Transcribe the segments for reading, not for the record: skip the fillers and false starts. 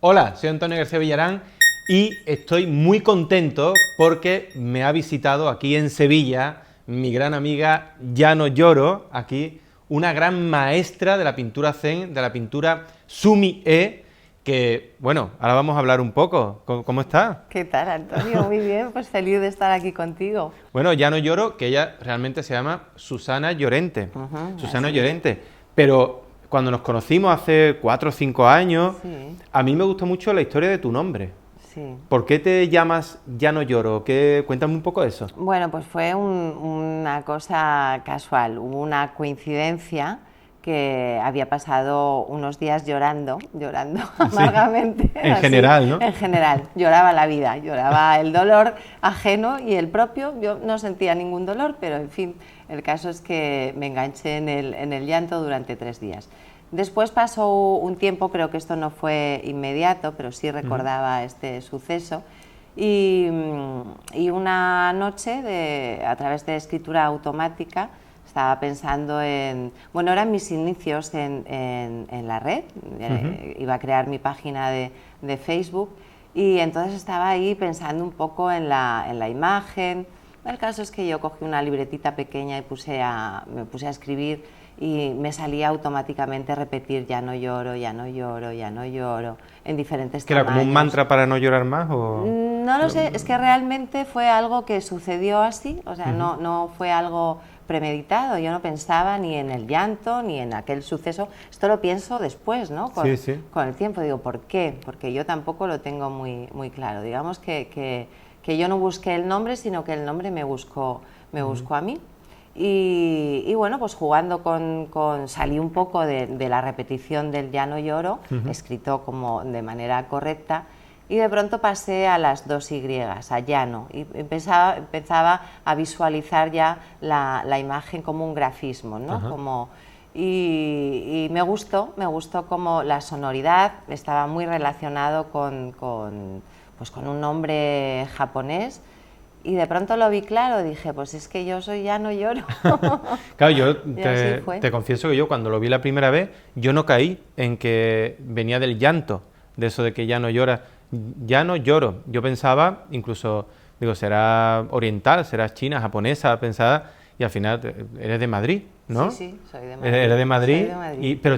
Hola, soy Antonio García Villarán y estoy muy contento porque me ha visitado aquí en Sevilla mi gran amiga Llano Lloro, aquí una gran maestra de la pintura zen, de la pintura Sumi E, que, bueno, ahora vamos a hablar un poco. ¿Cómo está? ¿Qué tal, Antonio? Muy bien, pues feliz de estar aquí contigo. Bueno, Llano Lloro, que ella realmente se llama Susana Llorente. Susana Así es. Llorente. Pero cuando nos conocimos hace 4 o 5 años, Sí, a mí me gustó mucho la historia de tu nombre. sí. ¿Por qué te llamas Llano Lloro? Cuéntame un poco de eso. Bueno, pues fue una cosa casual, hubo una coincidencia que había pasado unos días llorando Sí, amargamente, en así, general, ¿no? en general, lloraba la vida, lloraba el dolor ajeno y el propio, yo no sentía ningún dolor, pero en fin, el caso es que me enganché en el llanto durante 3 días. Después pasó un tiempo, creo que esto no fue inmediato, pero sí recordaba este suceso. Y una noche, a través de escritura automática, estaba pensando bueno, eran mis inicios en la red, iba a crear mi página de Facebook y entonces estaba ahí pensando un poco en la imagen. El caso es que yo cogí una libretita pequeña y me puse a escribir y me salía automáticamente repetir ya no lloro, ya no lloro, ya no lloro, en diferentes ¿Que era como un tamaños. mantra para no llorar más o...? No lo sé, es que realmente fue algo que sucedió así, o sea, no fue algo premeditado, yo no pensaba ni en el llanto ni en aquel suceso, esto lo pienso después, ¿no? Sí, sí. Con el tiempo, digo, ¿por qué? Porque yo tampoco lo tengo muy claro, digamos que yo no busqué el nombre, sino que el nombre me buscó a mí. Y bueno, pues jugando salí un poco de la repetición del ya no lloro, escrito como de manera correcta, y de pronto pasé a las 2 Y, a llano, y empezaba a visualizar ya la imagen como un grafismo, ¿no? Y me gustó como la sonoridad estaba muy relacionado pues con un nombre japonés. Y de pronto lo vi claro, dije, pues es que yo soy ya no lloro. Claro, yo Y así fue. te confieso que yo cuando lo vi la primera vez, yo no caí en que venía del llanto, de eso de que ya no llora. Ya no lloro. Yo pensaba, incluso, digo, será oriental, será china, japonesa, pensaba, y al final eres de Madrid, Sí, ¿no? sí, soy de Eres Madrid. de Soy Madrid, de Madrid. pero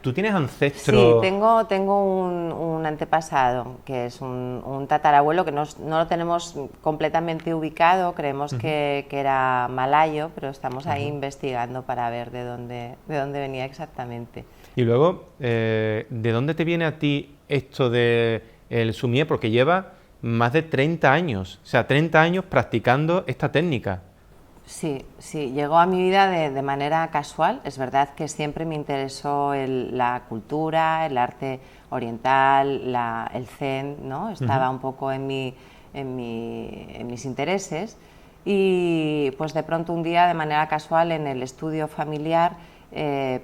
tú tienes Sí, ancestros... tengo un antepasado que es un tatarabuelo que no lo tenemos completamente ubicado, creemos que era malayo, pero estamos ahí investigando para ver de dónde venía exactamente. Y luego, ¿de dónde te viene a ti esto de el sumier? Porque lleva más de 30 años, o sea, 30 años practicando esta técnica. Sí, sí, llegó a mi vida de manera casual. Es verdad que siempre me interesó la cultura, el arte oriental, el zen, ¿no? Estaba un poco en mis intereses y pues de pronto un día de manera casual en el estudio familiar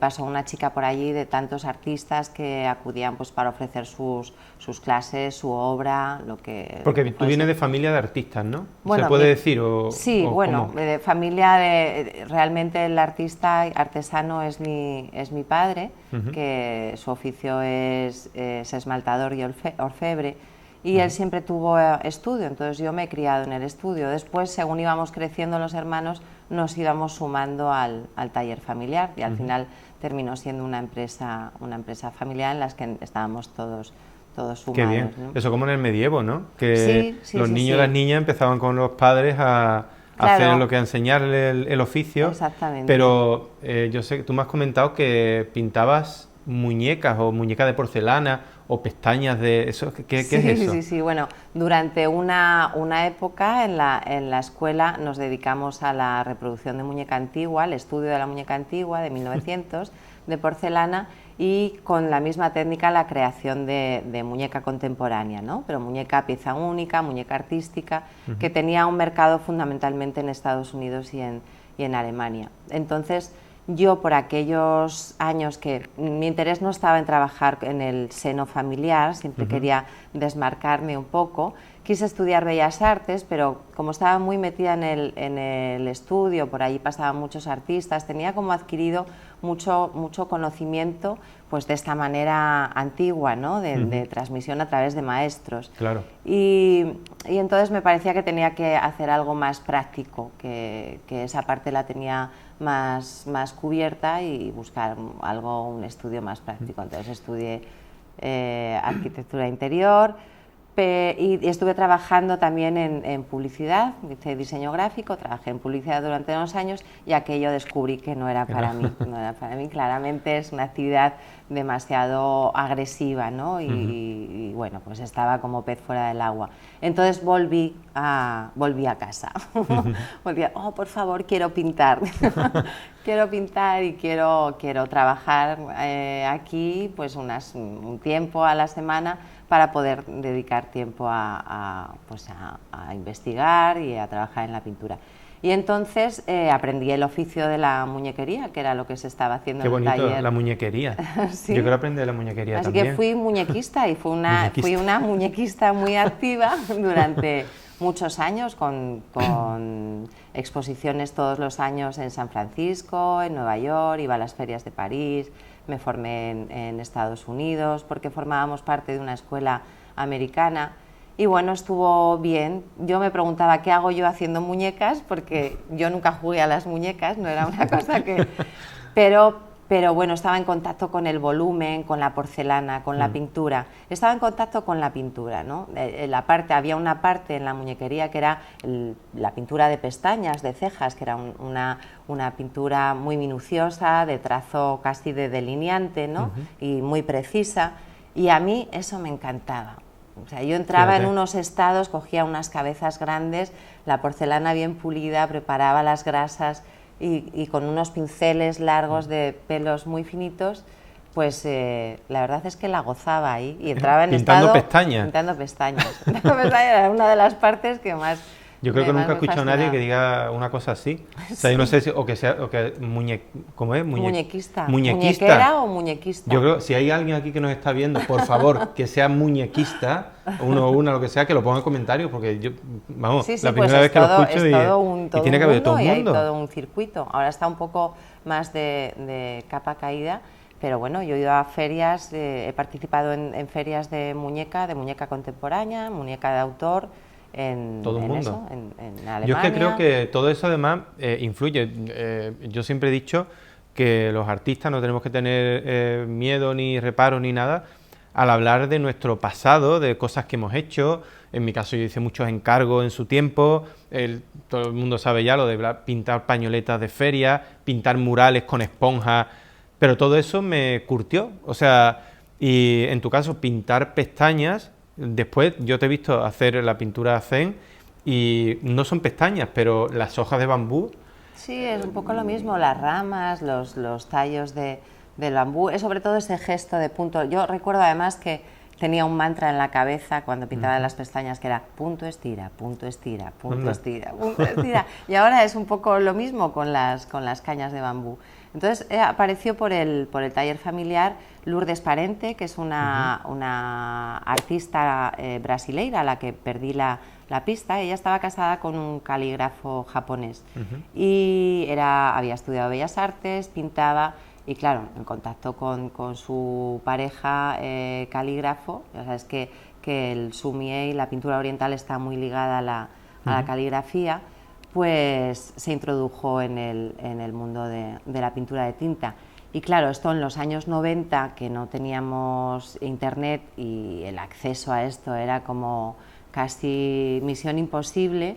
pasó una chica por allí de tantos artistas que acudían pues para ofrecer sus clases, su obra, lo Porque que tú vienes fuese. de familia de artistas, ¿no? ¿Se Bueno, puede decir sí, o bueno, cómo? de familia, realmente el artista artesano es mi padre, que su oficio es esmaltador y orfebre, y él siempre tuvo estudio, entonces yo me he criado en el estudio. Después, según íbamos creciendo los hermanos, nos íbamos sumando al taller familiar y al final terminó siendo una empresa familiar en la que estábamos todos Qué bien. sumados, ¿no? Eso como en el medievo, ¿no? Que Sí, sí, los sí, niños y las sí. niñas empezaban con los padres a hacer lo Claro, que a enseñarle el oficio, exactamente. pero yo sé que tú me has comentado que pintabas muñecas o muñecas de porcelana o pestañas de eso. ¿Qué es Sí, eso? sí, sí. Bueno, durante una época en la escuela nos dedicamos a la reproducción de muñeca antigua, al estudio de la muñeca antigua de 1900, de porcelana, y con la misma técnica la creación de muñeca contemporánea, ¿no? Pero muñeca pieza única, muñeca artística, que tenía un mercado fundamentalmente en Estados Unidos y en Alemania. Entonces, yo por aquellos años que mi interés no estaba en trabajar en el seno familiar, siempre quería desmarcarme un poco, quise estudiar Bellas Artes, pero como estaba muy metida en el estudio, por ahí pasaban muchos artistas, tenía como adquirido mucho conocimiento pues de esta manera antigua, ¿no? de transmisión a través de maestros. Claro. Y entonces me parecía que tenía que hacer algo más práctico, que esa parte la tenía más cubierta y buscar un estudio más práctico. Entonces estudié arquitectura interior y estuve trabajando también en publicidad, hice diseño gráfico, trabajé en publicidad durante unos años y aquello descubrí que no era para mí, no era para mí. Claramente es una actividad demasiado agresiva, ¿no? Y bueno, pues estaba como pez fuera del agua. Entonces volví a casa. Por favor, quiero pintar. Quiero pintar y quiero trabajar aquí pues un tiempo a la semana para poder dedicar tiempo a investigar y a trabajar en la pintura. Y entonces aprendí el oficio de la muñequería, que era lo que se estaba haciendo en el taller. Qué bonito, la muñequería. Sí. Yo quiero aprender la muñequería Así también. que fui muñequista y fui una muñequista muy activa durante muchos años, con exposiciones todos los años en San Francisco, en Nueva York, iba a las ferias de París, me formé en Estados Unidos porque formábamos parte de una escuela americana. Y bueno, estuvo bien. Yo me preguntaba qué hago yo haciendo muñecas, porque yo nunca jugué a las muñecas, no era una cosa que... Pero bueno, estaba en contacto con el volumen, con la porcelana, con la pintura. Estaba en contacto con la pintura, ¿no? Había una parte en la muñequería que era la pintura de pestañas, de cejas, que era una pintura muy minuciosa, de trazo casi de delineante, ¿no? Y muy precisa. Y a mí eso me encantaba. O sea, yo entraba en unos estados, cogía unas cabezas grandes, la porcelana bien pulida, preparaba las grasas y con unos pinceles largos de pelos muy finitos, pues la verdad es que la gozaba ahí y entraba en pintando estado... pestañas. Pintando pestañas. Era una de las partes que más... Yo creo que nunca he escuchado a nadie que diga una cosa así. O sea, yo no sé si... ¿Cómo es? Muñequista. Muñequista. ¿Muñequera o muñequista? Yo creo, si hay alguien aquí que nos está viendo, por favor, que sea muñequista, uno o una, lo que sea, que lo ponga en comentarios, porque yo, vamos, sí, la pues primera vez que lo escucho y tiene que haber todo el mundo. Y hay todo un circuito. Ahora está un poco más de capa caída, pero bueno, yo he ido a ferias, he participado en ferias de muñeca contemporánea, muñeca de autor, todo el mundo. Eso, en Alemania. Yo es que creo que todo eso además influye. Yo siempre he dicho que los artistas no tenemos que tener miedo ni reparo ni nada al hablar de nuestro pasado, de cosas que hemos hecho. En mi caso yo hice muchos encargos en su tiempo, todo el mundo sabe ya lo de pintar pañoletas de feria, pintar murales con esponjas, pero todo eso me curtió. O sea, y en tu caso pintar pestañas. Después yo te he visto hacer la pintura zen y no son pestañas, pero las hojas de bambú... Sí, es un poco lo mismo, las ramas, los tallos del bambú, es sobre todo ese gesto de punto. Yo recuerdo además que tenía un mantra en la cabeza cuando pintaba las pestañas que era punto estira, punto estira, punto estira, punto estira. Y ahora es un poco lo mismo con las cañas de bambú. Entonces apareció por el taller familiar Lourdes Parente, que es una artista brasileira a la que perdí la pista. Ella estaba casada con un calígrafo japonés y había estudiado Bellas Artes, pintaba y claro, en contacto con su pareja calígrafo, ya sabes que el sumie y la pintura oriental está muy ligada a la caligrafía, pues se introdujo en el mundo de la pintura de tinta. Y claro, esto en los años 90, que no teníamos internet y el acceso a esto era como casi misión imposible,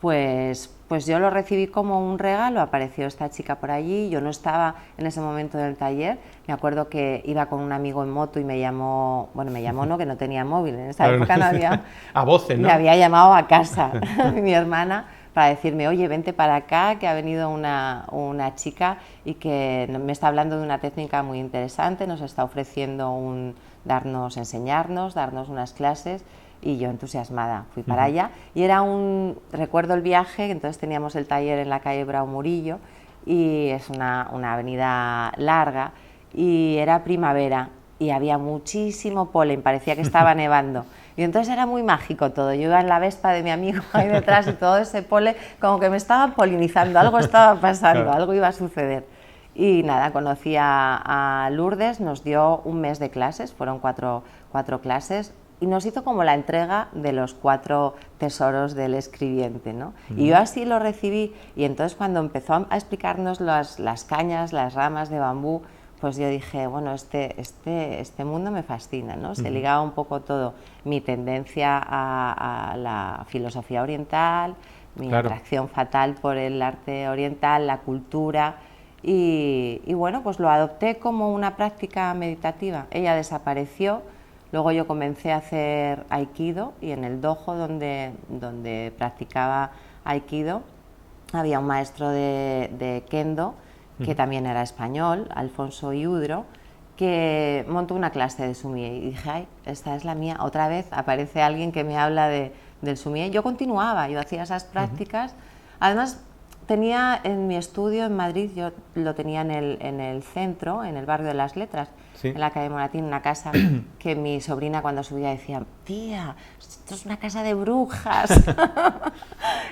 pues yo lo recibí como un regalo. Apareció esta chica por allí, yo no estaba en ese momento del taller, me acuerdo que iba con un amigo en moto y me llamó no, que no tenía móvil, en esa época no había... A voces, ¿no? Me había llamado a casa mi hermana para decirme, oye, vente para acá, que ha venido una chica y que me está hablando de una técnica muy interesante, nos está ofreciendo enseñarnos, darnos unas clases, y yo entusiasmada fui para allá. Y recuerdo el viaje, entonces teníamos el taller en la calle Brau Murillo, y es una avenida larga, y era primavera, y había muchísimo polen, parecía que estaba nevando. Y entonces era muy mágico todo. Yo iba en la Vespa de mi amigo ahí detrás y todo ese polen como que me estaba polinizando, algo estaba pasando, algo iba a suceder. Y nada, conocí a Lourdes, nos dio un mes de clases, fueron cuatro clases, y nos hizo como la entrega de los 4 tesoros del escribiente, ¿no? Y yo así lo recibí, y entonces cuando empezó a explicarnos las cañas, las ramas de bambú, pues yo dije, bueno, este mundo me fascina, ¿no? Se ligaba un poco todo, mi tendencia a la filosofía oriental, mi atracción fatal por el arte oriental, la cultura, y bueno, pues lo adopté como una práctica meditativa. Ella desapareció. Luego yo comencé a hacer aikido, y en el dojo donde practicaba aikido había un maestro de kendo, que también era español, Alfonso Iudro, que montó una clase de sumie, y dije, ay, esta es la mía. Otra vez aparece alguien que me habla del sumie. Yo continuaba, yo hacía esas prácticas. Además, tenía en mi estudio en Madrid, yo lo tenía en el centro, en el barrio de las Letras, en la calle Moratín, una casa que mi sobrina cuando subía decía, tía, esto es una casa de brujas.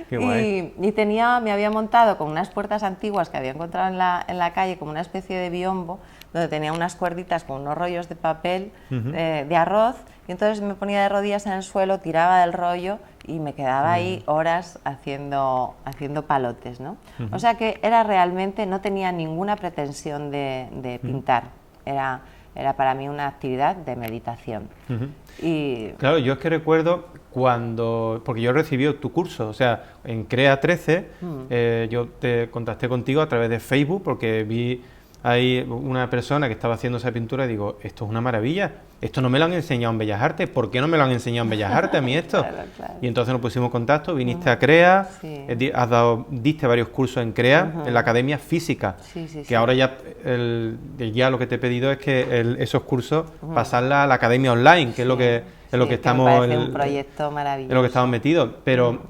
Qué guay. Y me había montado con unas puertas antiguas que había encontrado en la calle, como una especie de biombo, donde tenía unas cuerditas con unos rollos de papel de arroz, y entonces me ponía de rodillas en el suelo, tiraba del rollo y me quedaba ahí horas haciendo palotes, ¿no? O sea que era realmente, no tenía ninguna pretensión de pintar, era para mí una actividad de meditación. Y claro, yo es que recuerdo porque yo recibí tu curso, o sea, en CREA 13, yo te contacté contigo a través de Facebook porque vi ahí una persona que estaba haciendo esa pintura y digo, esto es una maravilla, esto no me lo han enseñado en Bellas Artes, ¿por qué no me lo han enseñado en Bellas Artes a mí esto? Claro. Y entonces nos pusimos en contacto, viniste a CREA, Sí. diste varios cursos en CREA, en la Academia Física, que ahora ya lo que te he pedido es que esos cursos pasarla a la Academia Online, que es lo que estamos... me parece un proyecto maravilloso. En lo que estamos metidos, pero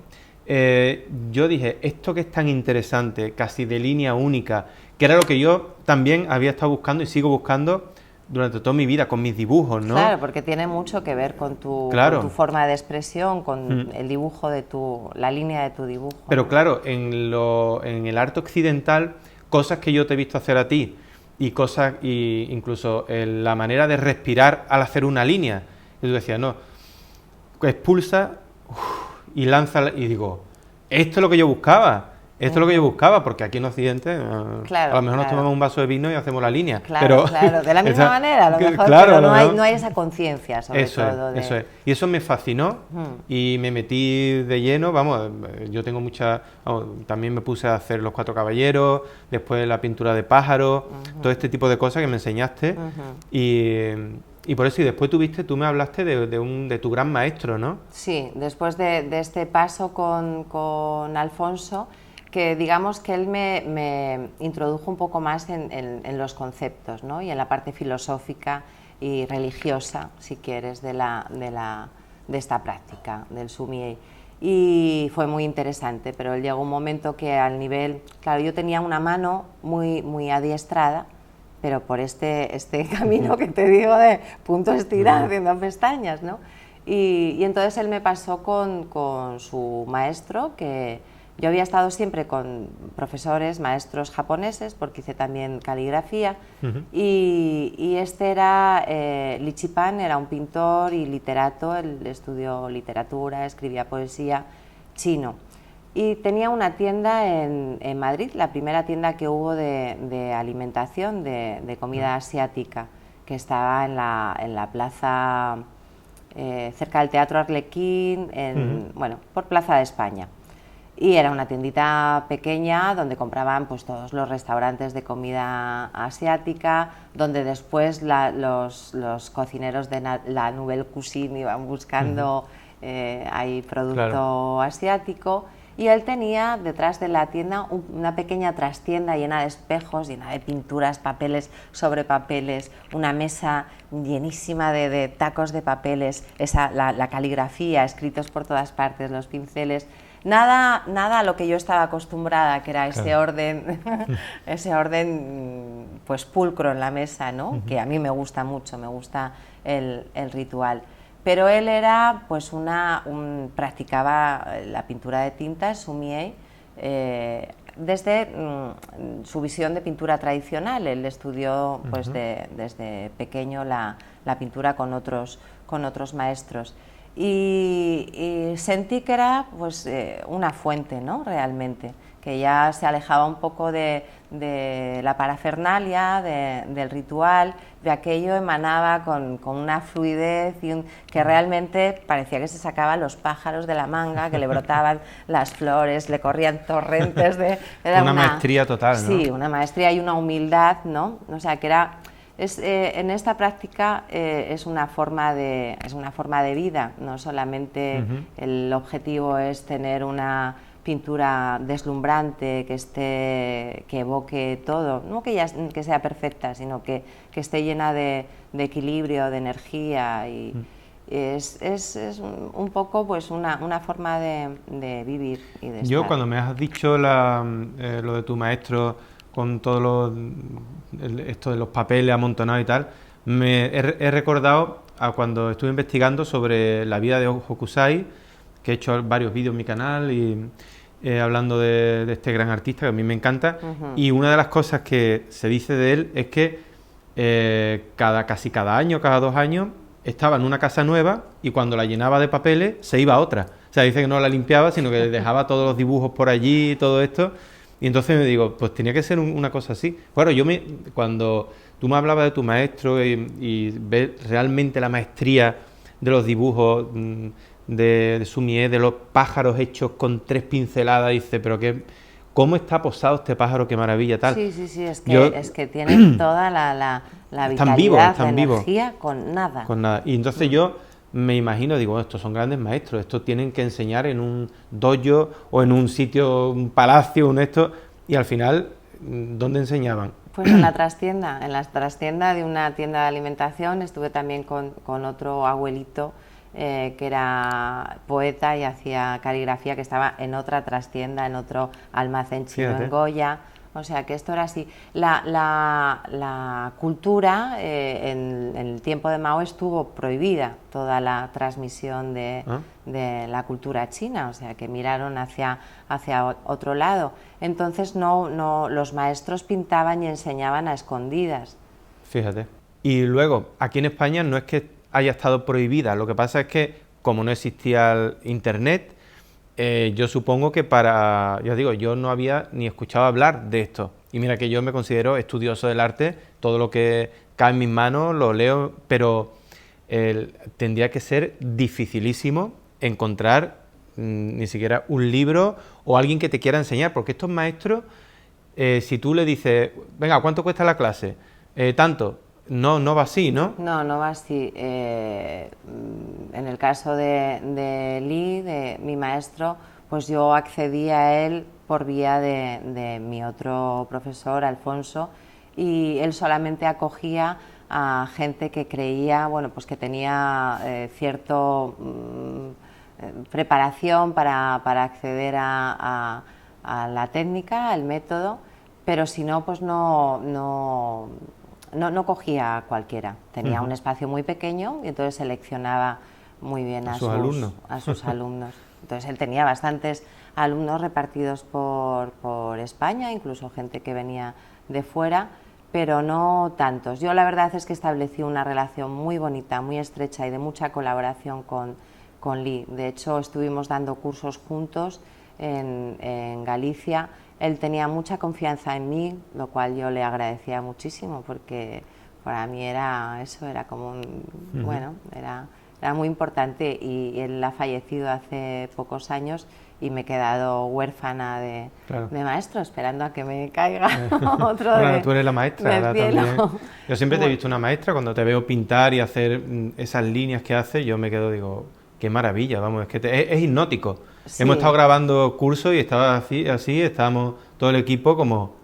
yo dije, esto que es tan interesante, casi de línea única, que era lo que yo también había estado buscando y sigo buscando durante toda mi vida, con mis dibujos, ¿no? Claro, porque tiene mucho que ver con tu forma de expresión, con el dibujo la línea de tu dibujo. Pero ¿no? claro, en el arte occidental, cosas que yo te he visto hacer a ti, y incluso la manera de respirar al hacer una línea, y tú decías, no, expulsa y lanza, y digo, esto es lo que yo buscaba. Esto es lo que yo buscaba, porque aquí en Occidente a lo mejor nos tomamos un vaso de vino y hacemos la línea. Claro, de la misma manera, a lo mejor, pero no hay esa conciencia sobre todo. Eso es. Y eso me fascinó y me metí de lleno, yo tengo también me puse a hacer los 4 caballeros, después la pintura de pájaros, todo este tipo de cosas que me enseñaste y por eso, y después tú me hablaste de tu gran maestro, ¿no? Sí, después de este paso con Alfonso, que digamos que él me introdujo un poco más en los conceptos, ¿no? Y en la parte filosófica y religiosa, si quieres, de esta práctica del sumie. Y fue muy interesante, pero llegó un momento que al nivel, claro, yo tenía una mano muy, muy adiestrada, pero por este camino que te digo de punto estirar, haciendo pestañas, ¿no? Y entonces él me pasó con su maestro, que yo había estado siempre con profesores, maestros japoneses, porque hice también caligrafía, y este era, Lichipan era un pintor y literato, él estudió literatura, escribía poesía, chino. Y tenía una tienda en Madrid, la primera tienda que hubo de alimentación, de comida asiática, que estaba en la plaza, cerca del Teatro Arlequín, bueno, por Plaza de España. Y era una tiendita pequeña donde compraban pues todos los restaurantes de comida asiática, donde después los cocineros de la Nouvelle Cuisine iban buscando ahí producto asiático. Y él tenía detrás de la tienda una pequeña trastienda llena de espejos, llena de pinturas, papeles sobre papeles, una mesa llenísima de tacos de papeles, la caligrafía, escritos por todas partes, los pinceles. Nada a lo que yo estaba acostumbrada, que era ese orden, ese orden pues pulcro en la mesa, ¿no? Que a mí me gusta mucho, me gusta el ritual. Pero él era, pues practicaba la pintura de tinta, sumie, desde su visión de pintura tradicional. Él estudió pues, desde pequeño la pintura con otros maestros. Y sentí que era pues, una fuente, ¿no? Realmente, que ya se alejaba un poco de la parafernalia, del ritual, de aquello emanaba con una fluidez que realmente parecía que se sacaban los pájaros de la manga, que le brotaban las flores, le corrían torrentes de... Era una maestría total, ¿no? Sí, una maestría y una humildad, ¿no? O sea, que era... en esta práctica es una forma de vida, no solamente el objetivo es tener una pintura deslumbrante, que evoque todo, no que sea perfecta, sino que esté llena de equilibrio, de energía, y es un poco pues una forma de vivir y de Yo estar. cuando me has dicho lo de tu maestro con todo esto de los papeles amontonados y tal, he recordado a cuando estuve investigando sobre la vida de Hokusai, que he hecho varios vídeos en mi canal y hablando de este gran artista que a mí me encanta, y una de las cosas que se dice de él es que casi cada año, cada 2 años, estaba en una casa nueva y cuando la llenaba de papeles se iba a otra. O sea, dice que no la limpiaba, sino que dejaba todos los dibujos por allí y todo esto. Y entonces me digo, pues tenía que ser una cosa así. Bueno, cuando tú me hablabas de tu maestro y ver realmente la maestría de los dibujos de Sumier, de los pájaros hechos con 3 pinceladas, dice, pero ¿cómo está posado este pájaro? ¡Qué maravilla! Tal. Sí, es que tiene toda la vitalidad, la energía con nada. Con nada. Y entonces yo me imagino, digo, bueno, estos son grandes maestros, estos tienen que enseñar en un dojo o en un sitio, un palacio, y al final, ¿dónde enseñaban? Pues en la trastienda de una tienda de alimentación. Estuve también con otro abuelito que era poeta y hacía caligrafía, que estaba en otra trastienda, en otro almacén chino. Fíjate. En Goya. O sea, que esto era así. La cultura, en el tiempo de Mao estuvo prohibida toda la transmisión de la cultura china, o sea, que miraron hacia otro lado. Entonces los maestros pintaban y enseñaban a escondidas. Fíjate. Y luego, aquí en España no es que haya estado prohibida, lo que pasa es que, como no existía el internet, yo supongo que yo no había ni escuchado hablar de esto. Y mira que yo me considero estudioso del arte, todo lo que cae en mis manos lo leo, pero tendría que ser dificilísimo encontrar ni siquiera un libro o alguien que te quiera enseñar, porque estos maestros, si tú le dices, venga, ¿cuánto cuesta la clase? Tanto. No va así, ¿no? No va así. En el caso de Lee, de mi maestro, pues yo accedí a él por vía de mi otro profesor, Alfonso, y él solamente acogía a gente que creía, bueno, pues que tenía cierta preparación para acceder a la técnica, al método, pero si no, pues no cogía a cualquiera. Tenía un espacio muy pequeño y entonces seleccionaba muy bien a sus alumnos. Entonces él tenía bastantes alumnos repartidos por España, incluso gente que venía de fuera, pero no tantos. Yo la verdad es que establecí una relación muy bonita, muy estrecha y de mucha colaboración con Lee. De hecho, estuvimos dando cursos juntos en Galicia. Él tenía mucha confianza en mí, lo cual yo le agradecía muchísimo, porque para mí era como bueno, era muy importante, y él ha fallecido hace pocos años y me he quedado huérfana de maestro, esperando a que me caiga otro bueno, tú eres la maestra ahora también. Yo siempre te he visto una maestra, cuando te veo pintar y hacer esas líneas que haces, yo me quedo, digo, qué maravilla, vamos, es que es hipnótico. Sí. Hemos estado grabando cursos y estaba así, estábamos todo el equipo como...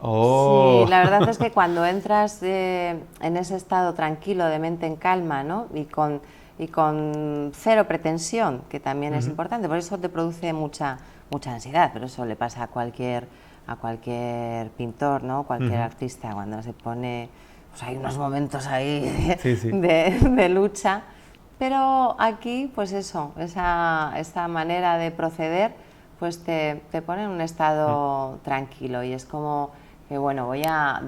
¡oh! Sí, la verdad es que cuando entras en ese estado tranquilo, de mente en calma, ¿no? y con cero pretensión, que también es importante, por eso te produce mucha ansiedad, pero eso le pasa a cualquier pintor, ¿no? Cualquier artista, cuando se pone... Pues hay unos momentos ahí de lucha. Pero aquí, pues eso, esa manera de proceder, pues te pone en un estado tranquilo y es como que, bueno, voy a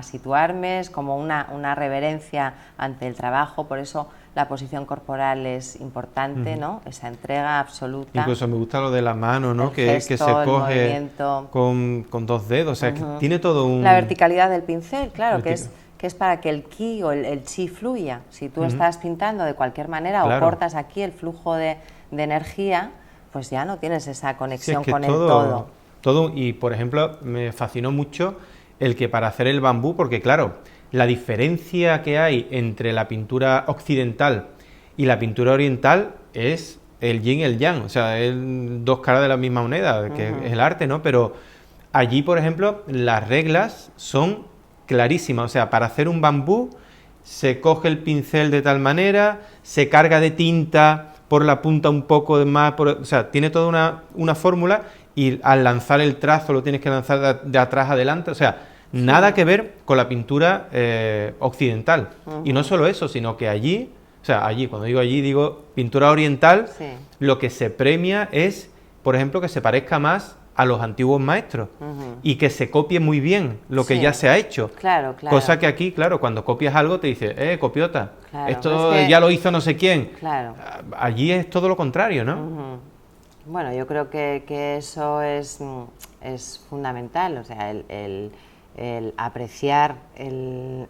situarme, es como una reverencia ante el trabajo, por eso la posición corporal es importante, ¿no? Esa entrega absoluta. Incluso me gusta lo de la mano, ¿no? Que se coge con 2 dedos, o sea, que tiene todo un... La verticalidad del pincel, claro, que es para que el ki o el chi fluya. Si tú estás pintando de cualquier manera o cortas aquí el flujo de energía, pues ya no tienes esa conexión con el todo. Y, por ejemplo, me fascinó mucho el que para hacer el bambú, porque claro, la diferencia que hay entre la pintura occidental y la pintura oriental es el yin y el yang, o sea, es 2 caras de la misma moneda, que es el arte, ¿no? Pero allí, por ejemplo, las reglas son clarísimas, o sea, para hacer un bambú se coge el pincel de tal manera, se carga de tinta por la punta un poco de más, o sea, tiene toda una fórmula y al lanzar el trazo lo tienes que lanzar de atrás adelante, o sea, nada que ver con la pintura occidental. Y no solo eso, sino que allí, o sea, allí, cuando digo allí, digo pintura oriental, lo que se premia es, por ejemplo, que se parezca más a los antiguos maestros y que se copie muy bien lo que ya se ha hecho. Claro. Cosa que aquí, claro, cuando copias algo te dice, copiota, esto ya lo hizo no sé quién. Claro. Allí es todo lo contrario, ¿no? Bueno, yo creo que eso es fundamental, o sea, el apreciar el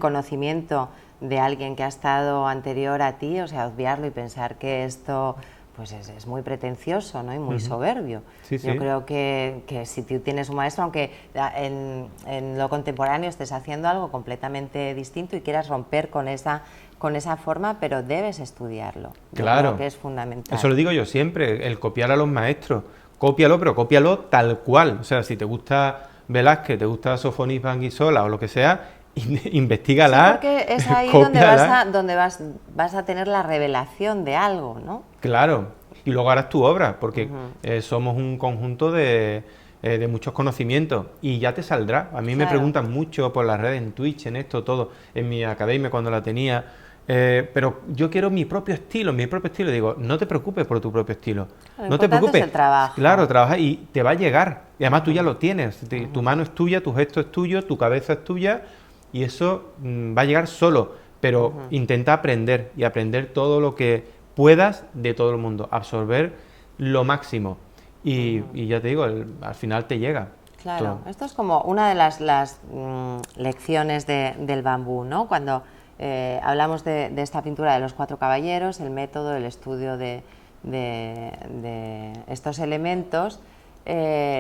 conocimiento de alguien que ha estado anterior a ti, o sea, obviarlo y pensar que esto pues es muy pretencioso, ¿no? Y muy soberbio. Yo creo que si tú tienes un maestro, aunque en lo contemporáneo estés haciendo algo completamente distinto y quieras romper con esa forma, pero debes estudiarlo. Claro. Yo creo que es fundamental. Eso lo digo yo siempre, el copiar a los maestros. Cópialo, pero cópialo tal cual. O sea, si te gusta Velázquez, te gusta Sofonis Banguisola o lo que sea, investígala. Sí, porque es ahí donde vas a tener la revelación de algo, ¿no? Claro, y luego harás tu obra, porque somos un conjunto de muchos conocimientos y ya te saldrá. A mí me preguntan mucho por las redes, en Twitch, en esto, todo, en mi academia cuando la tenía, pero yo quiero mi propio estilo. Digo, no te preocupes por tu propio estilo. No te preocupes. Es el trabajo. Claro, trabaja y te va a llegar. Y además tú ya lo tienes. Tu mano es tuya, tu gesto es tuyo, tu cabeza es tuya y eso va a llegar solo. Pero intenta aprender y aprender todo lo que puedas de todo el mundo. Absorber lo máximo. Y ya te digo, al final te llega. Claro, todo. Esto es como una de las lecciones del bambú, ¿no? Cuando hablamos de esta pintura de los 4 caballeros, el método, el estudio de estos elementos,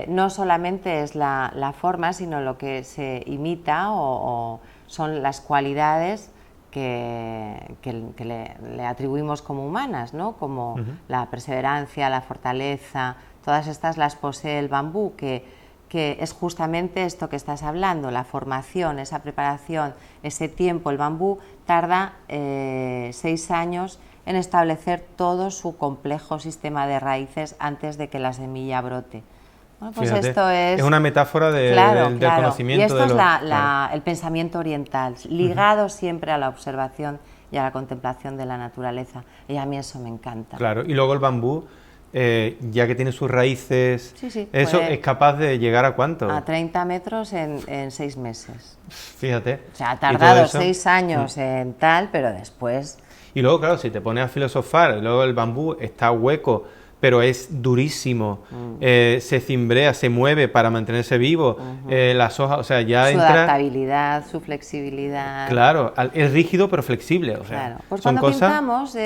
no solamente es la forma, sino lo que se imita o son las cualidades que le atribuimos como humanas, ¿no? Como la perseverancia, la fortaleza, todas estas las posee el bambú, que es justamente esto que estás hablando, la formación, esa preparación, ese tiempo. El bambú tarda 6 años en establecer todo su complejo sistema de raíces antes de que la semilla brote. Bueno, pues fíjate, esto es una metáfora del conocimiento. Y esto es el pensamiento oriental, ligado siempre a la observación y a la contemplación de la naturaleza. Y a mí eso me encanta. Claro, y luego el bambú, ya que tiene sus raíces, eso pues, es capaz de llegar ¿a cuánto? A 30 metros en 6 meses. Fíjate. O sea, ha tardado 6 años en tal, pero después... Y luego, claro, si te pones a filosofar, luego el bambú está hueco, pero es durísimo, se cimbrea, se mueve para mantenerse vivo, las hojas, o sea, ya su entra... Su adaptabilidad, su flexibilidad... Claro, es rígido pero flexible, o sea, claro. Pues son cuando cosas... pintamos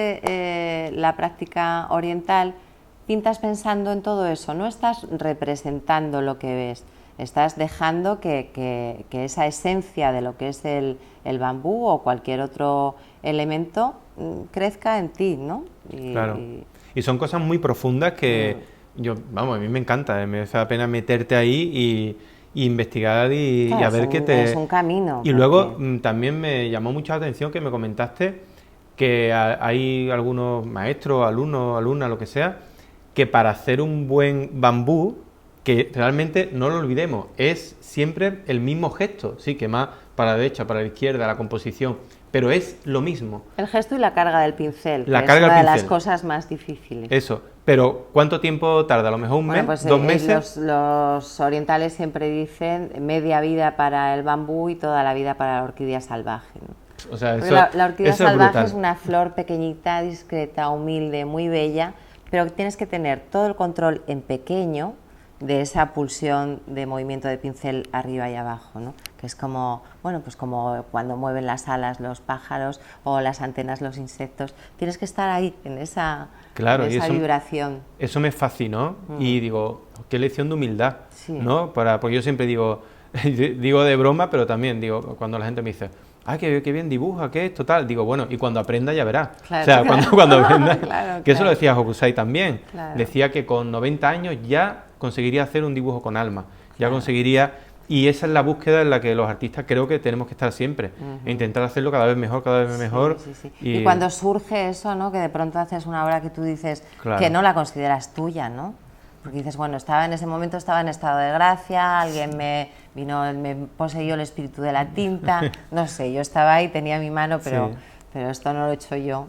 la práctica oriental, pintas pensando en todo eso, no estás representando lo que ves, estás dejando que esa esencia de lo que es el bambú o cualquier otro elemento crezca en ti, ¿no? Claro. Y son cosas muy profundas que a mí me encanta, me hace la pena meterte ahí y investigar y a ver qué te... Es un camino. Y luego también me llamó mucho la atención que me comentaste que hay algunos maestros, alumnas, lo que sea, que para hacer un buen bambú, que realmente no lo olvidemos, es siempre el mismo gesto, sí, que más para la derecha, para la izquierda, la composición, pero es lo mismo. El gesto y la carga del pincel, La que carga es una del de las pincel. cosas más difíciles. Eso, pero ¿cuánto tiempo tarda? A lo mejor un mes, Pues 2 meses. los orientales siempre dicen media vida para el bambú y toda la vida para la orquídea salvaje, ¿no? O sea, Porque eso, la orquídea eso es salvaje brutal. es una flor pequeñita, discreta, humilde, muy bella, pero tienes que tener todo el control en pequeño de esa pulsión de movimiento de pincel arriba y abajo, ¿no? Que es como, bueno, pues como cuando mueven las alas los pájaros o las antenas los insectos. Tienes que estar ahí, en esa, Claro, en y esa eso, vibración. eso me fascinó y digo, qué lección de humildad, Sí. ¿no? Porque yo siempre digo, digo de broma, pero también digo, cuando la gente me dice, ay, qué bien dibuja, qué es total, digo, bueno, y cuando aprenda ya verás. Claro, o sea, claro. cuando aprenda, Claro, que eso lo claro. decía Hokusai también, Claro. decía que con 90 años ya conseguiría hacer un dibujo con alma, ya Claro. conseguiría, y esa es la búsqueda en la que los artistas creo que tenemos que estar siempre, e intentar hacerlo cada vez mejor, Sí, sí, sí. Y, Y cuando surge eso, ¿no? Que de pronto haces una obra que tú dices Claro. que no la consideras tuya, ¿no? Porque dices, bueno, en ese momento estaba en estado de gracia, alguien me poseyó el espíritu de la tinta, no sé, yo estaba ahí, tenía mi mano, pero, Sí. pero esto no lo he hecho yo.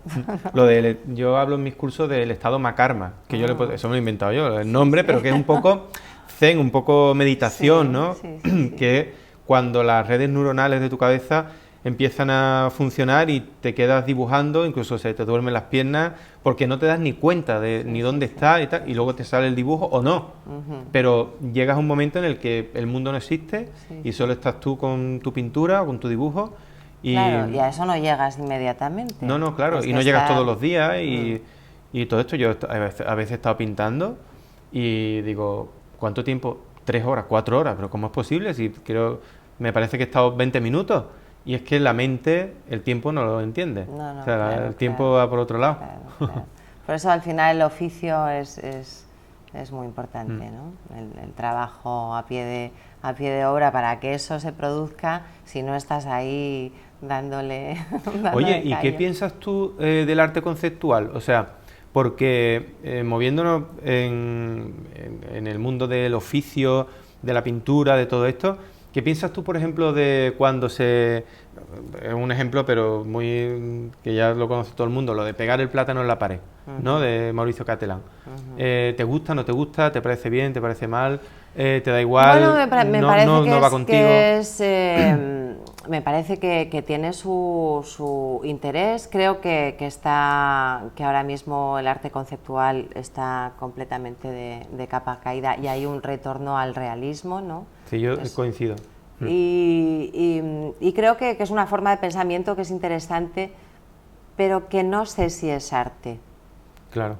yo hablo en mis cursos del estado Makarma, que eso me lo he inventado yo, el nombre, pero que es un poco zen, un poco meditación, Sí, ¿no? sí, sí, sí. Que cuando las redes neuronales de tu cabeza empiezan a funcionar y te quedas dibujando, incluso se te duermen las piernas, porque no te das ni cuenta de ni dónde está y tal, y luego te sale el dibujo o no. Pero llegas a un momento en el que el mundo no existe y solo estás tú con tu pintura o con tu dibujo. Y Claro, y a eso no llegas inmediatamente. no, claro, Es y que no llegas estar- todos los días y todo esto. Yo a veces he estado pintando y digo, ¿cuánto tiempo? 3 horas, 4 horas, pero ¿cómo es posible? Si me parece que he estado 20 minutos y es que la mente, el tiempo no lo entiende. No, no, O sea, claro, el tiempo claro. va por otro lado. Claro, claro. Por eso al final el oficio es muy importante, ¿no? El trabajo a pie de obra para que eso se produzca, si no estás ahí dándole Oye, ¿y qué callo. piensas tú del arte conceptual? O sea, porque moviéndonos en el mundo del oficio, de la pintura, de todo esto, ¿qué piensas tú, por ejemplo, de cuando es un ejemplo, pero muy que ya lo conoce todo el mundo, lo de pegar el plátano en la pared, ¿no? De Mauricio Catalán. ¿Te gusta, no te gusta? ¿Te parece bien, te parece mal? ¿Te da igual? Bueno, me parece no va contigo. Me parece que tiene su interés. Creo que ahora mismo el arte conceptual está completamente de capa caída y hay un retorno al realismo, ¿no? Sí, yo coincido. Y creo que es una forma de pensamiento que es interesante, pero que no sé si es arte. Claro.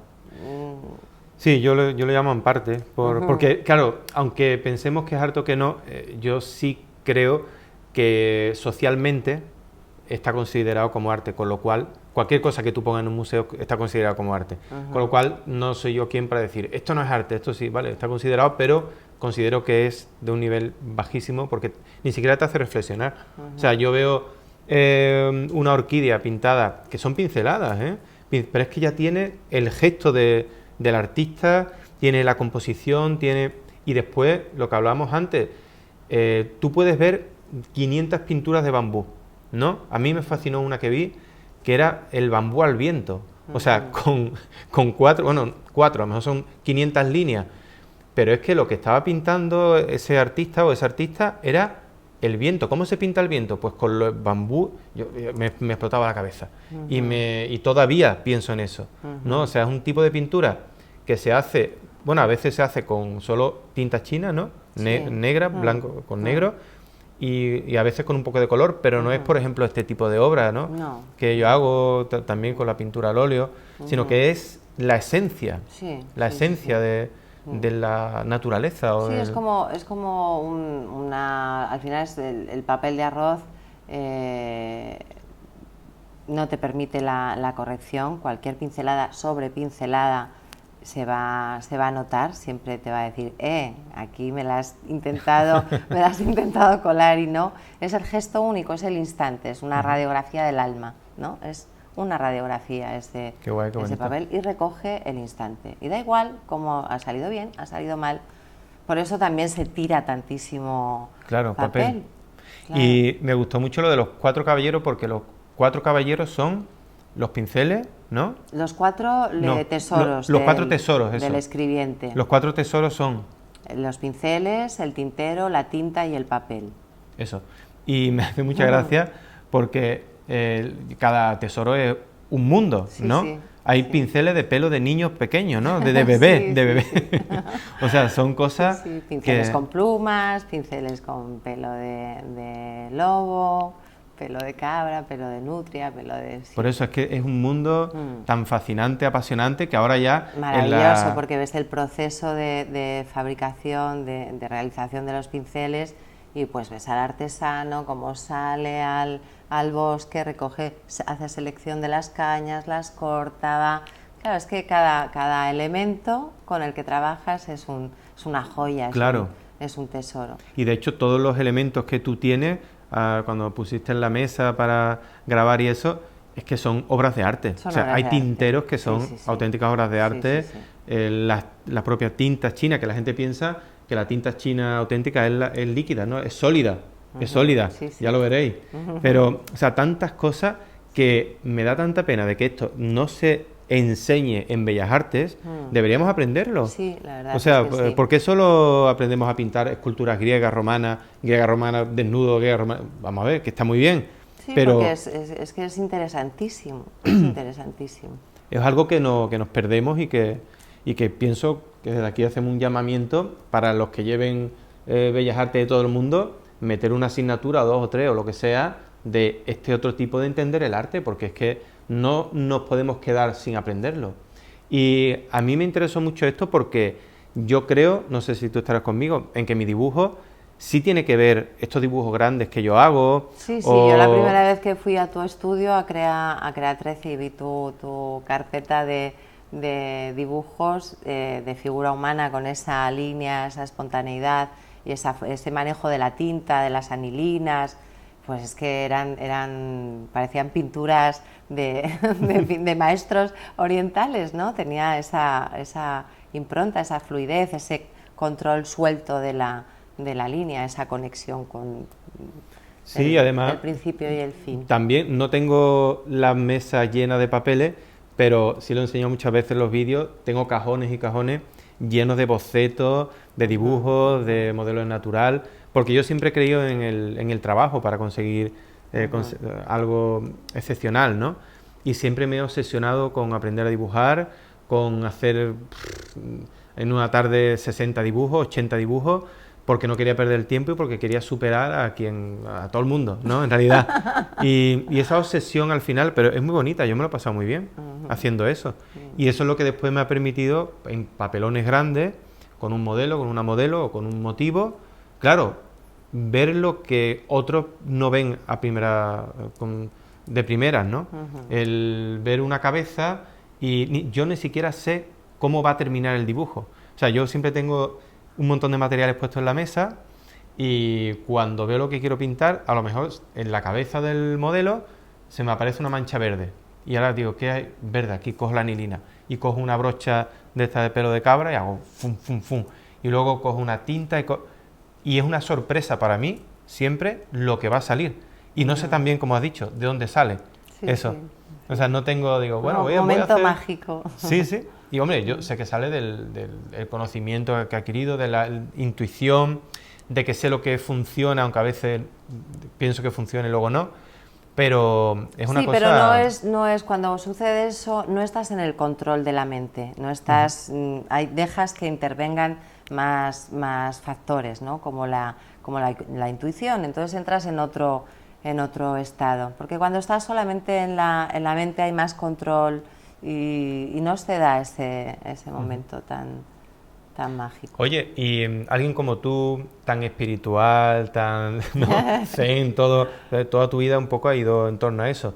Sí, yo lo llamo en parte, porque, claro, aunque pensemos que es arte o que no, yo sí creo que socialmente está considerado como arte, con lo cual cualquier cosa que tú pongas en un museo está considerado como arte. Con lo cual no soy yo quien para decir, esto no es arte, esto sí, vale, está considerado, pero considero que es de un nivel bajísimo porque ni siquiera te hace reflexionar. O sea, yo veo una orquídea pintada, que son pinceladas, pero es que ya tiene el gesto del artista, tiene la composición, y después, lo que hablábamos antes, tú puedes ver 500 pinturas de bambú, ¿no? A mí me fascinó una que vi, que era el bambú al viento, o sea, con cuatro, a lo mejor son 500 líneas, pero es que lo que estaba pintando ese artista o esa artista era el viento. ¿Cómo se pinta el viento? Pues con los bambú, me explotaba la cabeza. Y todavía pienso en eso, ¿no? O sea, es un tipo de pintura que se hace, bueno, a veces se hace con solo tinta china, ¿no? Negra, blanco con negro, y a veces con un poco de color, pero no es, por ejemplo, este tipo de obra, ¿no? No. Que yo hago también con la pintura al óleo, sino que es la esencia, de la naturaleza. Sí, es como al final es el papel de arroz no te permite la corrección, cualquier pincelada sobre pincelada se va a notar, siempre te va a decir, aquí me la has intentado colar y no, es el gesto único, es el instante, es una radiografía del alma, ¿no? Es una radiografía ese papel y recoge el instante. Y da igual cómo ha salido bien, ha salido mal. Por eso también se tira tantísimo papel. Claro. Y me gustó mucho lo de los 4 caballeros, porque los 4 caballeros son los pinceles, ¿no? Los 4 No, tesoros. los 4 tesoros, eso. Del escribiente. Los 4 tesoros son... Los pinceles, el tintero, la tinta y el papel. Eso. Y me hace mucha gracia porque cada tesoro es un mundo, Sí, ¿no? sí, Hay sí. pinceles de pelo de niños pequeños, ¿no? De bebé, Sí, de sí, bebé. sí. O sea, son cosas Sí, pinceles que... con plumas, pinceles con pelo de lobo, pelo de cabra, pelo de nutria, pelo de... sí. Por eso es que es un mundo tan fascinante, apasionante, que ahora ya... en Maravilloso, la- porque ves el proceso de fabricación, de realización de los pinceles y pues ves al artesano cómo sale al bosque, recoge, hace selección de las cañas, las corta, va... Claro, es que cada elemento con el que trabajas es una joya, Claro. es un tesoro. Y de hecho todos los elementos que tú tienes, cuando pusiste en la mesa para grabar y eso, es que son obras de arte. Son O sea, obras hay de arte. tinteros que son Sí, sí, sí. auténticas obras de Sí, arte. sí, sí. Las propias tintas chinas, que la gente piensa que la tinta china auténtica es líquida, ¿no? Es sólida, es sólida, Sí, sí. ya lo veréis. Pero, o sea, tantas cosas que me da tanta pena de que esto no se enseñe en Bellas Artes, deberíamos aprenderlo. Sí, la verdad O sea, es que sí. ¿por qué solo aprendemos a pintar esculturas griegas, romanas, desnudo, griega, romana? Vamos a ver, que está muy bien, Sí, pero porque es que es interesantísimo, es interesantísimo. es algo que nos perdemos y que pienso que desde aquí hacemos un llamamiento para los que lleven Bellas Artes de todo el mundo, meter una asignatura, 2 o 3 o lo que sea, de este otro tipo de entender el arte, porque es que no nos podemos quedar sin aprenderlo. Y a mí me interesó mucho esto porque yo creo, no sé si tú estarás conmigo, en que mi dibujo sí tiene que ver estos dibujos grandes que yo hago. Sí, sí, o- yo la primera vez que fui a tu estudio, a Crea 13, y vi tu carpeta de dibujos de figura humana con esa línea, esa espontaneidad y ese manejo de la tinta, de las anilinas, pues es que parecían pinturas de maestros orientales, ¿no? Tenía esa impronta, esa fluidez, ese control suelto de la línea, esa conexión con Sí, además, el principio y el fin. también no tengo la mesa llena de papeles, pero sí lo enseño muchas veces en los vídeos, tengo cajones y cajones llenos de bocetos, de dibujos, de modelos natural, porque yo siempre he creído en el trabajo para conseguir algo excepcional, ¿no? Y siempre me he obsesionado con aprender a dibujar, con hacer en una tarde 60 dibujos, 80 dibujos, porque no quería perder el tiempo y porque quería superar a todo el mundo, ¿no? En realidad. Y esa obsesión al final, pero es muy bonita, yo me lo he pasado muy bien haciendo eso. Y eso es lo que después me ha permitido, en papelones grandes, con un modelo, con una modelo o con un motivo, claro, ver lo que otros no ven de primeras, ¿no? El ver una cabeza y yo ni siquiera sé cómo va a terminar el dibujo. O sea, yo siempre tengo un montón de materiales puestos en la mesa y cuando veo lo que quiero pintar, a lo mejor en la cabeza del modelo se me aparece una mancha verde. Y ahora digo, ¿qué hay verde? Aquí cojo la anilina y cojo una brocha de esta de pelo de cabra y hago fum, fum, fum. Y luego cojo una tinta y es una sorpresa para mí siempre lo que va a salir. Y no sé también, como has dicho, de dónde sale Sí, eso. sí. O sea, no tengo, digo, bueno, Un voy a momento hacer... mágico. Sí, sí. Y hombre, yo sé que sale del conocimiento que he adquirido, de la intuición, de que sé lo que funciona, aunque a veces pienso que funciona y luego no. Pero es una Sí, cosa... pero no es cuando sucede eso, no estás en el control de la mente, no estás, dejas que intervengan más factores, ¿no? Como la intuición, entonces entras en otro estado, porque cuando estás solamente en la mente hay más control y no se da ese momento tan mágico. Oye, y alguien como tú, tan espiritual, tan ¿no? zen, toda tu vida un poco ha ido en torno a eso.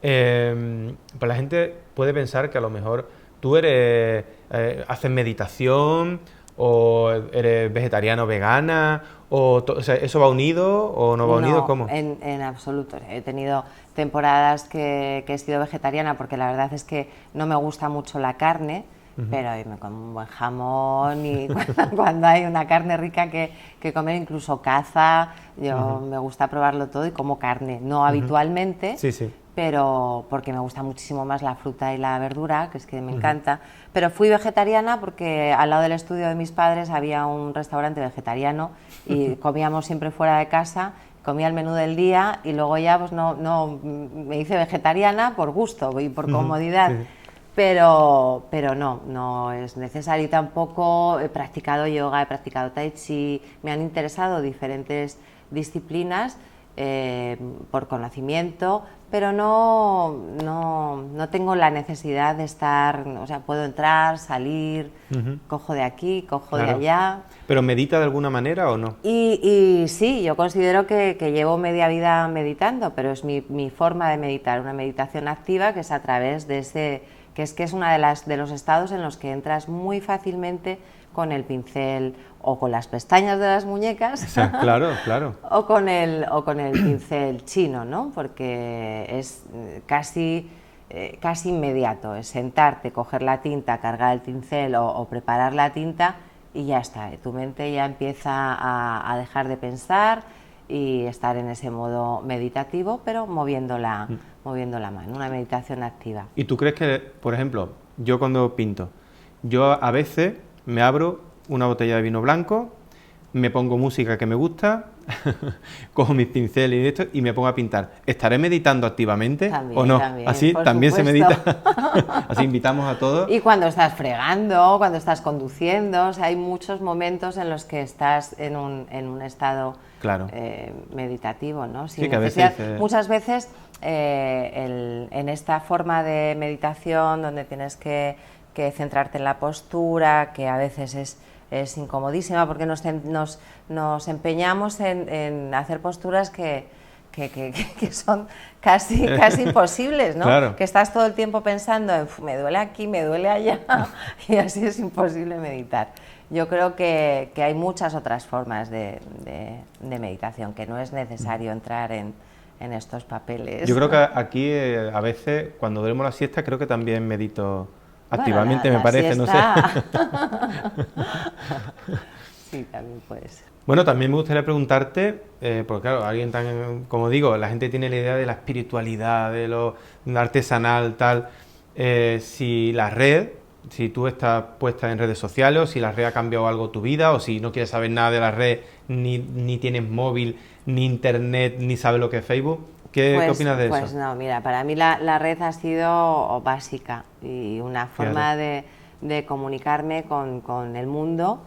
Pues la gente puede pensar que a lo mejor tú haces meditación o eres vegetariano o vegana, o sea, ¿eso va unido o no va unido? ¿Cómo? En absoluto. He tenido temporadas que he sido vegetariana porque la verdad es que no me gusta mucho la carne, pero irme con un buen jamón y cuando hay una carne rica que comer, incluso caza, yo me gusta probarlo todo y como carne, no habitualmente, Sí, sí. pero porque me gusta muchísimo más la fruta y la verdura, que es que me encanta. Pero fui vegetariana porque al lado del estudio de mis padres había un restaurante vegetariano y comíamos siempre fuera de casa, comía el menú del día y luego ya pues no me hice vegetariana por gusto y por comodidad. Sí. Pero no es necesario. Y tampoco he practicado yoga, he practicado tai chi, me han interesado diferentes disciplinas por conocimiento, pero no tengo la necesidad de estar, o sea, puedo entrar, salir, cojo de aquí, cojo de allá. ¿Pero medita de alguna manera o no? Y sí, yo considero que llevo media vida meditando, pero es mi forma de meditar, una meditación activa que es a través de ese, que es una de los estados en los que entras muy fácilmente con el pincel o con las pestañas de las muñecas, O sea, claro, claro. o con el pincel chino, ¿no? Porque es casi inmediato, es sentarte, coger la tinta, cargar el pincel o preparar la tinta y ya está, tu mente ya empieza a dejar de pensar y estar en ese modo meditativo, pero moviendo la mano, una meditación activa. ¿Y tú crees que, por ejemplo, yo cuando pinto, yo a veces me abro una botella de vino blanco, me pongo música que me gusta, cojo mis pinceles y esto y me pongo a pintar? ¿Estaré meditando activamente También, o no? también, ¿Así por también se supuesto. medita? Así invitamos a todos. Y cuando estás fregando, cuando estás conduciendo, o sea, hay muchos momentos en los que estás en un estado Claro. meditativo, ¿no? Sin Sí, que a necesidad. veces Muchas veces en esta forma de meditación donde tienes que centrarte en la postura, que a veces es incomodísima porque nos empeñamos en hacer posturas que son casi imposibles, ¿no? Claro. Que estás todo el tiempo pensando en me duele aquí, me duele allá y así es imposible meditar. Yo creo que hay muchas otras formas de meditación, que no es necesario entrar en estos papeles. Yo creo que aquí a veces cuando duermo la siesta creo que también medito activamente, Bueno, me parece, siesta... no sé. Sí, también puede ser. Bueno, también me gustaría preguntarte, porque claro, alguien tan, como digo, la gente tiene la idea de la espiritualidad, de lo artesanal, tal, si la red, si tú estás puesta en redes sociales, o si la red ha cambiado algo tu vida, o si no quieres saber nada de la red, ni tienes móvil, ni internet, ni sabes lo que es Facebook, ¿qué opinas de eso? Pues no, mira, para mí la red ha sido básica y una forma Claro. de comunicarme con el mundo.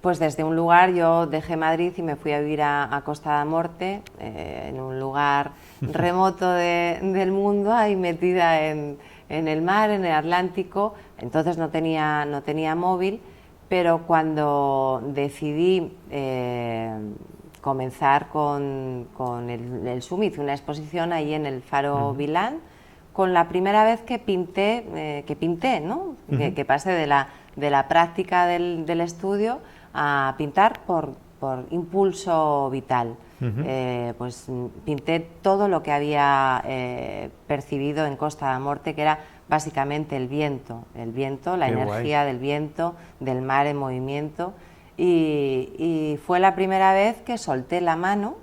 Pues desde un lugar, yo dejé Madrid y me fui a vivir a Costa da Morte, en un lugar remoto del mundo, ahí metida en el mar, en el Atlántico. Entonces no tenía móvil, pero cuando decidí comenzar con el SUM, hice una exposición ahí en el Faro Vilán, con la primera vez que pinté, ¿no? Que pasé de la práctica del estudio a pintar por impulso vital. Pues pinté todo lo que había percibido en Costa da Morte, que era básicamente el viento, la Qué energía guay. del viento, del mar en movimiento, y fue la primera vez que solté la mano,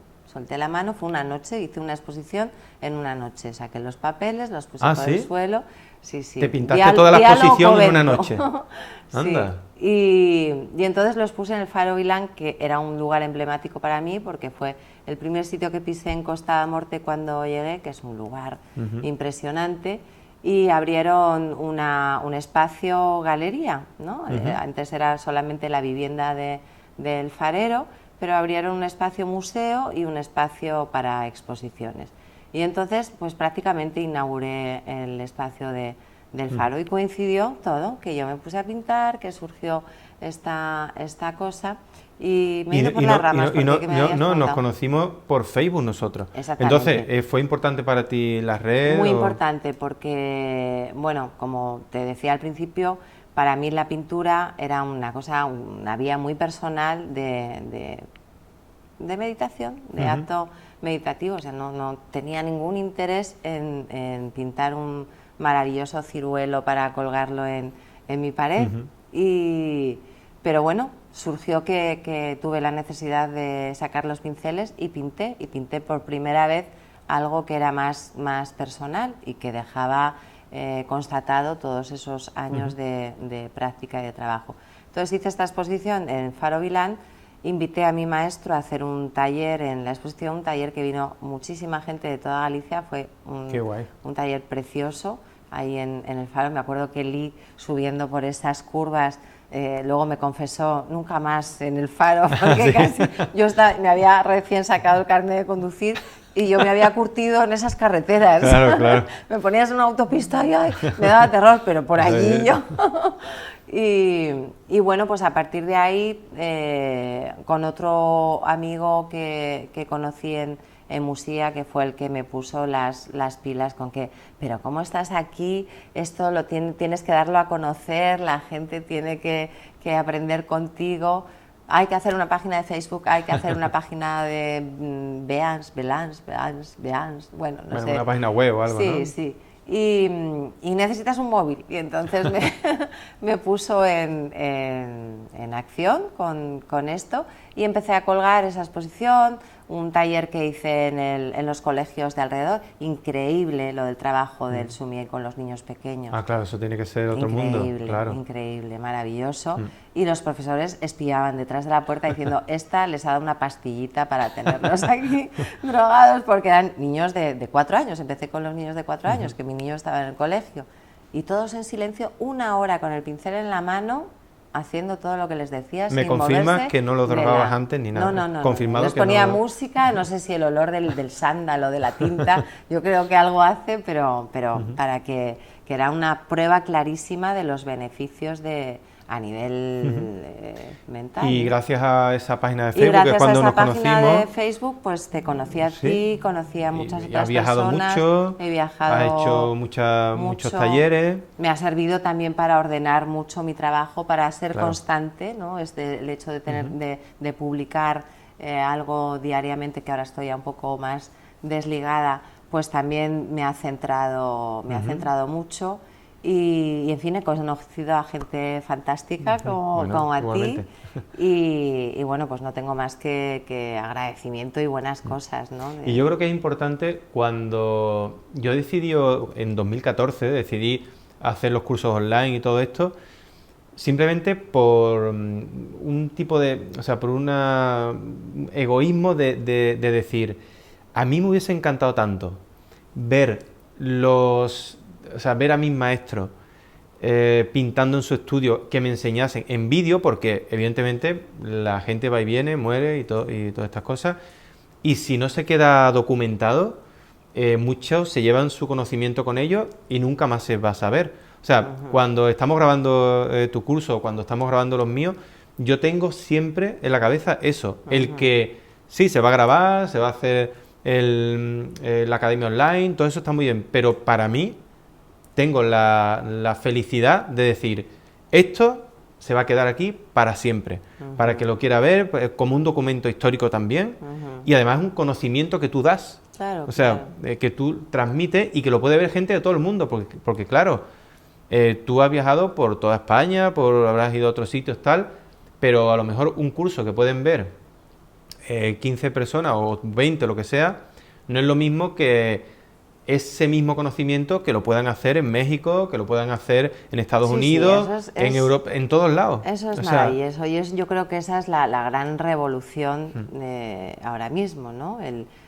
fue una noche, hice una exposición en una noche, saqué los papeles, los puse por el ¿sí? suelo. Sí, sí. Te pintaste toda la exposición en una noche. Anda. Sí. Y entonces los puse en el Faro Vilán, que era un lugar emblemático para mí, porque fue el primer sitio que pisé en Costa da Morte cuando llegué, que es un lugar impresionante, y abrieron un espacio galería, ¿no? Antes era solamente la vivienda del farero, pero abrieron un espacio museo y un espacio para exposiciones. Y entonces, pues prácticamente inauguré el espacio del Faro y coincidió todo, que yo me puse a pintar, que surgió esta cosa y me he ido por las ramas. Nos conocimos por Facebook nosotros. Exactamente. Entonces, ¿fue importante para ti la red? Muy importante porque, bueno, como te decía al principio, para mí la pintura era una vía muy personal de meditación, de acto meditativo. O sea, no tenía ningún interés en pintar un maravilloso ciruelo para colgarlo en en mi pared. Pero bueno, surgió que tuve la necesidad de sacar los pinceles y pinté por primera vez algo que era más personal y que dejaba constatado todos esos años de práctica y de trabajo. Entonces hice esta exposición en Faro Vilán, invité a mi maestro a hacer un taller en la exposición, un taller que vino muchísima gente de toda Galicia, fue un taller precioso ahí en el Faro. Me acuerdo que Lee, subiendo por esas curvas, luego me confesó nunca más en el Faro, porque casi yo me había recién sacado el carnet de conducir y yo me había curtido en esas carreteras. Claro. Me ponías en una autopista y ay, me daba terror, pero por allí yo. Y bueno, pues a partir de ahí, con otro amigo que conocí en Musía, que fue el que me puso las pilas con que, pero ¿cómo estás aquí? Esto tienes que darlo a conocer, la gente tiene que aprender contigo. Hay que hacer una página de Facebook, hay que hacer una página de Behance, bueno, no sé. Una página web o algo, ¿no? Sí. Y necesitas un móvil. Y entonces me puso en acción con esto y empecé a colgar esa exposición, un taller que hice en los colegios de alrededor. Increíble lo del trabajo del Sumier con los niños pequeños. Ah, claro, eso tiene que ser otro mundo. Claro. Increíble, maravilloso. Y los profesores espiaban detrás de la puerta diciendo, esta les ha dado una pastillita para tenerlos aquí drogados, porque eran niños de 4 años. Empecé con los niños de 4 años, que mi niño estaba en el colegio. Y todos en silencio, 1 hora con el pincel en la mano, haciendo todo lo que les decía. ¿Me confirmas que no lo drogabas antes ni nada? No. Confirmado Les que ponía no... música, no sé si el olor del sándal o de la tinta, yo creo que algo hace, pero para que era una prueba clarísima de los beneficios a nivel mental. Y gracias a esa página de Facebook, que es cuando nos conocimos... gracias a esa página de Facebook, pues te conocí a ti, conocí a muchas otras personas. Has viajado mucho, he viajado has hecho muchos talleres. Me ha servido también para ordenar mucho mi trabajo, para ser constante, ¿no? El hecho de tener de publicar algo diariamente, que ahora estoy ya un poco más desligada, pues también me ha centrado mucho. Y en fin, he conocido a gente fantástica como a ti y bueno, pues no tengo más que agradecimiento y buenas cosas, ¿no? Y yo creo que es importante cuando yo en 2014 decidí hacer los cursos online y todo esto, simplemente por un tipo de, o sea, por un egoísmo de decir, a mí me hubiese encantado tanto ver ver a mis maestros pintando en su estudio, que me enseñasen en vídeo, porque evidentemente la gente va y viene, muere y todas estas cosas, y si no se queda documentado, muchos se llevan su conocimiento con ellos y nunca más se va a saber. O sea, cuando estamos grabando tu curso, cuando estamos grabando los míos, yo tengo siempre en la cabeza eso, el que sí, se va a grabar, se va a hacer la academia online, todo eso está muy bien, pero para mí tengo la felicidad de decir, esto se va a quedar aquí para siempre, para que lo quiera ver, pues, como un documento histórico también, y además un conocimiento que tú das, que tú transmites y que lo puede ver gente de todo el mundo, porque claro, tú has viajado por toda España, habrás ido a otros sitios tal, pero a lo mejor un curso que pueden ver 15 personas o 20, lo que sea, no es lo mismo que ese mismo conocimiento que lo puedan hacer en México, que lo puedan hacer en Estados Unidos, en Europa, en todos lados. Eso es maravilloso y yo creo que esa es la gran revolución ahora mismo, ¿no?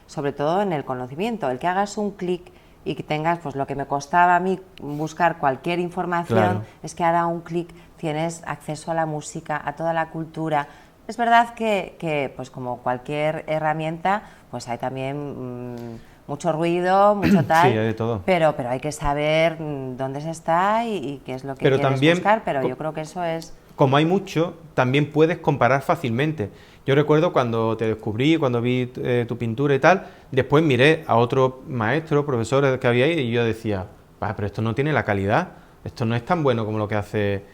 Sobre todo en el conocimiento, el que hagas un clic y que tengas, pues lo que me costaba a mí buscar cualquier información, es que ahora un clic tienes acceso a la música, a toda la cultura. Es verdad que pues como cualquier herramienta, pues hay también mucho ruido, mucho tal, sí, hay de todo. Pero hay que saber dónde se está y qué es lo que quieres también buscar, pero yo creo que eso es... Como hay mucho, también puedes comparar fácilmente. Yo recuerdo cuando te descubrí, cuando vi tu pintura y tal, después miré a otros maestros, profesores que había ahí y yo decía, pero esto no tiene la calidad, esto no es tan bueno como lo que hace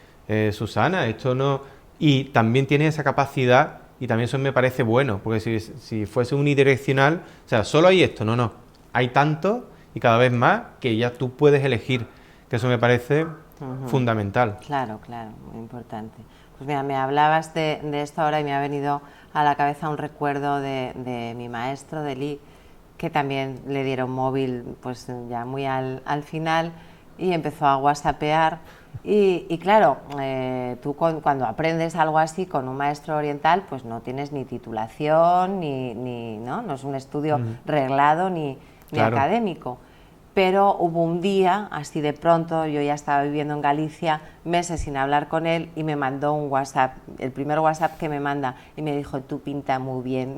Susana, esto no... Y también tiene esa capacidad y también eso me parece bueno, porque si fuese unidireccional, o sea, solo hay esto, no, hay tanto y cada vez más que ya tú puedes elegir que eso me parece fundamental. Claro, claro, muy importante. Pues mira, me hablabas de esto ahora y me ha venido a la cabeza un recuerdo de mi maestro, de Lee, que también le dieron móvil pues ya muy al final y empezó a whatsappear. Y claro, tú cuando aprendes algo así con un maestro oriental, pues no tienes ni titulación, no es un estudio reglado ni Claro. académico. Pero hubo un día, así de pronto, yo ya estaba viviendo en Galicia, meses sin hablar con él, y me mandó un WhatsApp, el primer WhatsApp que me manda, y me dijo, tú pinta muy bien.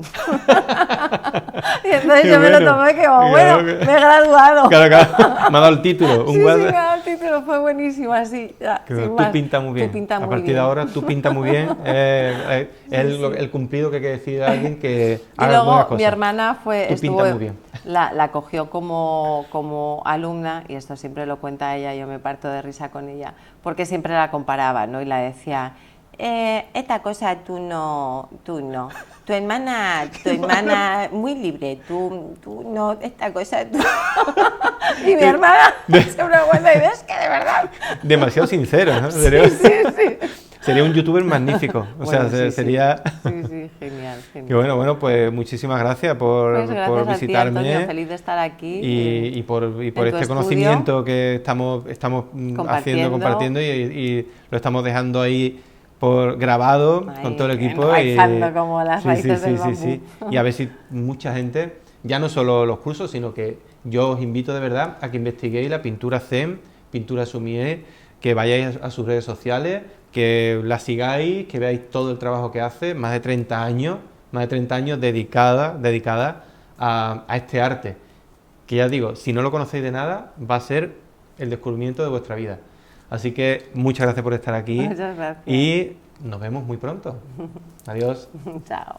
Y entonces Qué yo me lo bueno, tomé como, bueno, claro que- me he graduado. Claro, claro, me ha dado el título. Sí, me ha dado el título, fue buenísimo, así. Ya, Que sin tú más. pintas muy bien. Tú pintas A muy partir bien. de ahora, tú pintas muy bien. El cumplido que hay que decir a alguien que Y haga buenas luego cosas. mi hermana Tú pintas muy bien. la cogió como alumna, y esto siempre lo cuenta ella, yo me parto de risa con ella, porque siempre la comparaba, ¿no? Y la decía, esta cosa tú no, tu hermana muy libre, tú no, esta cosa tú... Y mi hermana siempre cuenta y dice, es que de verdad... Demasiado sincero, ¿no? Sí, Sería, sí, sí. sería un youtuber magnífico. O sea, Bueno, sí, sí. sería... Sí, sí, genial, genial. Que bueno, pues muchísimas gracias por, Pues gracias por a ti, visitarme. Antonio, feliz de estar aquí. Y por en tu este estudio, conocimiento que estamos haciendo, compartiendo y lo estamos dejando ahí por grabado ahí, con todo el equipo. enraizando como las raíces del bambú. Sí. Y a ver si mucha gente, ya no solo los cursos, sino que yo os invito de verdad a que investiguéis la pintura Zen, pintura Sumier, que vayáis a sus redes sociales, que la sigáis, que veáis todo el trabajo que hace, más de 30 años dedicada a este arte, que ya digo, si no lo conocéis de nada, va a ser el descubrimiento de vuestra vida. Así que muchas gracias por estar aquí. Muchas gracias. Y nos vemos muy pronto. Adiós. Chao.